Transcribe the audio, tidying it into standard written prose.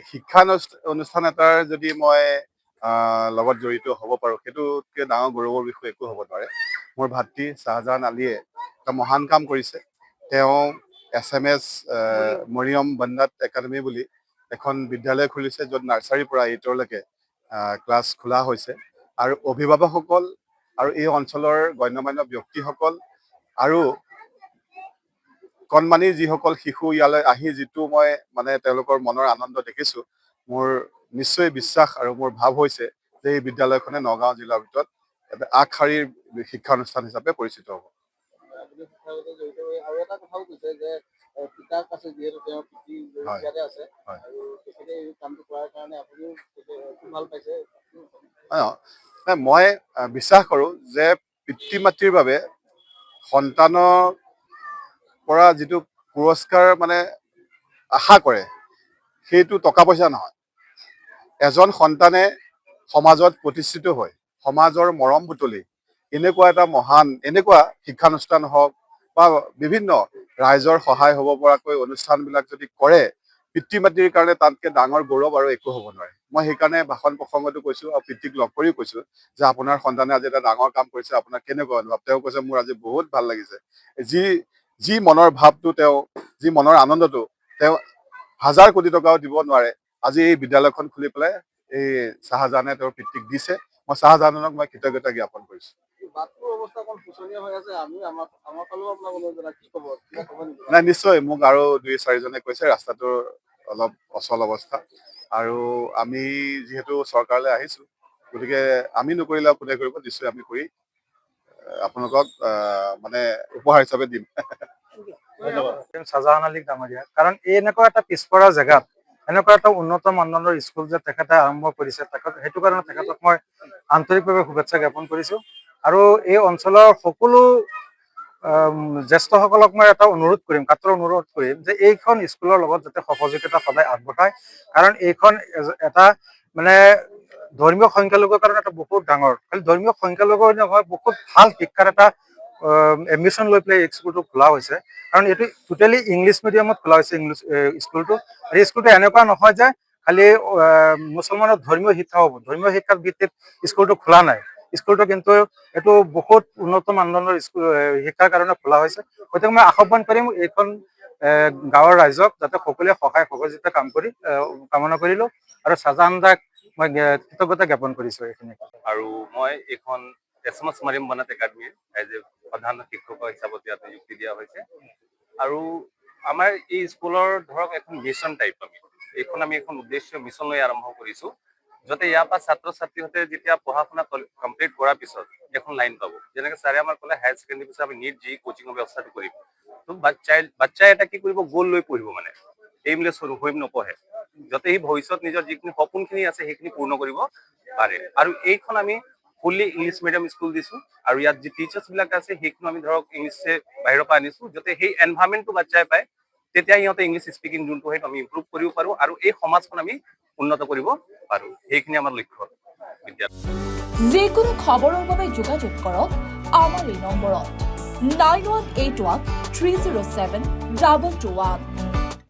শিক্ষা অনুষ্ঠান এটাৰ যদি মই লগত জড়িত হ'ব পাৰোঁ, সেইটোতকৈ ডাঙৰ গৌৰৱৰ বিষয় একো হ'ব নোৱাৰে। মোৰ ভাতৃ শ্বাহজাহান আলীয়ে এটা মহান কাম কৰিছে। তেওঁ SMS মৰিয়ম বন্নাত একাডেমি বুলি এখন বিদ্যালয় খুলিছে, য'ত নাৰ্চাৰীৰ পৰা 8লৈকে ক্লাছ খোলা হৈছে। আৰু অভিভাৱকসকল আৰু এই অঞ্চলৰ গণ্যমান্য ব্যক্তিসকল আৰু কণমানি যিসকল শিশু ইয়ালৈ আহি যিটো মই তেওঁলোকৰ মনৰ আনন্দ দেখিছোঁ, মোৰ নিশ্চয় বিশ্বাস আৰু মোৰ ভাৱ হৈছে যে এই বিদ্যালয়খনে নগাঁও জিলাৰ ভিতৰত এটা আগশাৰীৰ শিক্ষানুষ্ঠান হিচাপে পৰিচিত হ'ব। মই বিশ্বাস কৰোঁ যে পিতৃ মাতৃৰ বাবে সন্তানৰ পৰা যিটো পুৰস্কাৰ আশা কৰে, সেইটো টকা পইচা নহয়। এজন সন্তানে সমাজত প্ৰতিষ্ঠিত হৈ সমাজৰ মৰম বুটলি এনেকুৱা এটা মহান শিক্ষানুষ্ঠান হওক বা বিভিন্ন ৰাইজৰ সহায় হ'ব পৰাকৈ অনুষ্ঠানবিলাক যদি কৰে, পিতৃ মাতৃৰ কাৰণে তাতকৈ ডাঙৰ গৌৰৱ আৰু একো হ'ব নোৱাৰে। মই সেইকাৰণে ভাষণ প্ৰসংগতো কৈছোঁ আৰু পিতৃক লগ কৰিও কৈছোঁ যে আপোনাৰ সন্তানে আজি এটা ডাঙৰ কাম কৰিছে, আপোনাৰ কেনেকুৱা অনুভৱ? তেওঁ কৈছে, মোৰ আজি বহুত ভাল লাগিছে। যি মনৰ ভাৱটো, যি মনৰ আনন্দটো তেওঁ 1000 কোটি টকাও দিব নোৱাৰে। আজি এই বিদ্যালয়খন খুলি পেলাই এই শ্বাহজাহানে তেওঁৰ পিতৃক দিছে। মই শ্বাহজাহানক কৃতজ্ঞতা জ্ঞাপন কৰিছোঁ। নাই, নিশ্চয় মোক আৰু 2-4জনে কৈছে ৰাস্তাটোৰ অলপ অচল অৱস্থা, আৰু আমি যিহেতু চৰকাৰলৈ আহিছোঁ, গতিকে আমি নকৰিলে কোনে কৰিব? নিশ্চয় আমি কৰি আপোনালোকক উপহাৰ হিচাপে দিম। শ্বাহজাহান আলী ডাঙৰীয়া, কাৰণ এনেকুৱা এটা পিছপৰা জেগাত এনেকুৱা এটা উন্নত মানদণ্ডৰ স্কুল যে তেখেতে আৰম্ভ কৰিছে, সেইটো কাৰণে তেখেতক মই আন্তৰিকভাৱে শুভেচ্ছা জ্ঞাপন কৰিছোঁ। আৰু এই অঞ্চলৰ সকলো জ্যেষ্ঠসকলক মই এটা অনুৰোধ কৰিম, কাতৰ অনুৰোধ কৰিম যে এইখন স্কুলৰ লগত যাতে সহযোগিতা সদায় আগবঢ়ায়। কাৰণ এইখন এটা ধৰ্মীয় সংখ্যালঘুৰ কাৰণে এটা বহুত ডাঙৰ, খালি ধৰ্মীয় সংখ্যালঘু নহয়, বহুত ভাল শিক্ষাৰ এটা এডমিশ্যন লৈ পেলাই এই স্কুলটো খোলা হৈছে। কাৰণ এইটো টোটেলি ইংলিছ মিডিয়ামত খোলা হৈছে স্কুলটো। আৰু এই স্কুলটো এনেকুৱা নহয় যে খালি মুছলমানৰ ধৰ্মীয় শিক্ষা হ'ব, ধৰ্মীয় শিক্ষাৰ ভিত্তিত স্কুলটো খোলা নাই। স্কুলটো কিন্তু এইটো বহুত উন্নত মানদণ্ডৰ শিক্ষাৰ কাৰণে খোলা হৈছে। গতিকে মই আহ্বান কৰিম এইখন গাঁৱৰ ৰাইজক যাতে সকলোৱে সহায় সহযোগিতা কামনা কৰিলোঁ, আৰু শ্বাহজাহান দাক মই কৃতজ্ঞতা জ্ঞাপন কৰিছোঁ এইখিনি। আৰু মই এইখন SMS মৰিয়ম বন্নাত একাডেমীৰ প্ৰধান শিক্ষক হিচাপত ইয়াত নিযুক্তি দিয়া হৈছে। আৰু আমাৰ এই স্কুলৰ ধৰক এখন মিছন টাইপ, এইখন এখন উদ্দেশ্য মিছন লৈ আৰম্ভ কৰিছোঁ, যাতে ইয়াৰ পৰা ছাত্ৰ ছাত্ৰীহঁতে যেতিয়া পঢ়া শুনা কমপ্লিট কৰাৰ পিছত এখন লাইন পাব। যেনেকৈ ছাৰে আমাৰ ক'লে হায়াৰ ছেকেণ্ডেৰী পিছত আমি NEET JEE কোচিঙৰ ব্যৱস্থাটো কৰিম। তো বাচ্চাই এটা কি কৰিব, গ'ল লৈ পঢ়িব, এইমলেছ হৈ নপঢ়ে, যাতে সি ভৱিষ্যত নিজৰ যিখিনি সপোনখিনি আছে সেইখিনি পূৰ্ণ কৰিব পাৰে। আৰু এইখন আমি ফুল্লি ইংলিছ মিডিয়াম স্কুল দিছোঁ, আৰু ইয়াত যি টিচাৰ্ছ বিলাক আছে সেইখিনি আমি ধৰক ইংলিছে বাহিৰৰ পৰা আনিছোঁ, যাতে সেই এনভাইৰনমেণ্টটো বাচ্চাই পায়, তেতিয়া সিহঁতে ইংলিছ স্পিকিং যোনটো সেইটো আমি ইম্প্ৰুভ কৰিব পাৰোঁ, আৰু এই সমাজখন আমি উন্নত কৰিব পাৰোঁ। সেইখিনি আমাৰ লক্ষ্য। যিকোনো খবৰৰ বাবে যোগাযোগ কৰক আমাৰ এই নম্বৰত 9181 307 221।